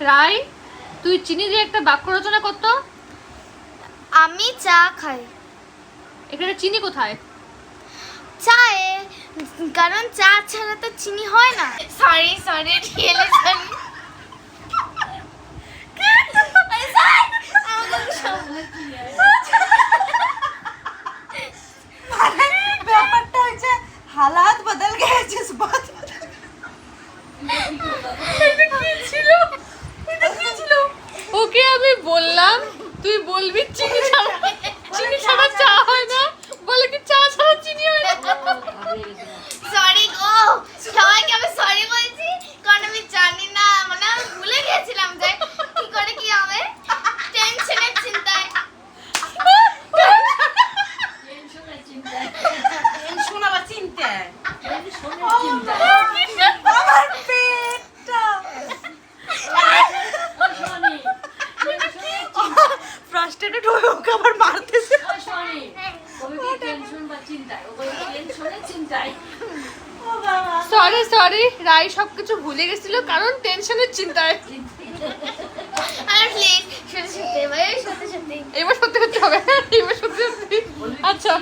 রাই, তুই চিনি দিয়ে একটা বাক্য রচনা করতো। আমি চা খাই। এখানে চিনি কোথায়? চায়ে, কারণ চা ছাড়া তো চিনি হয় না। Sorry sorry really sorry. ব্যাপারটা হচ্ছে হালাত বদল গেছে, জজবাত ওকে আমি বললাম তুই বলবি চিনি ছাড়া, চিনি ছাড়া চা হয় না, বলে কি চা ছাড়া চিনি হয় না। সরি গো, সবাইকে আমি সরি বলছি কারণ আমি জানি না, মানে আমি ভুলে গেছিলাম যে কি করে কি হবে, টেনশনের চিন্তায়। টেনশন আবার চিন্তা। আমার পেটটা ফ্রাস্ট্রেটেড হয়ে ওকে আবার মারতেছে। ও বাবা, সরি সরি, রাই সবকিছু ভুলে গেছিল কারণ টেনশনের চিন্তায়। আর প্লিজ সত্যি সত্যি ভাই, সত্যি সত্যি এবার সত্যি করতে হবে, এবার সত্যি সত্যি। আচ্ছা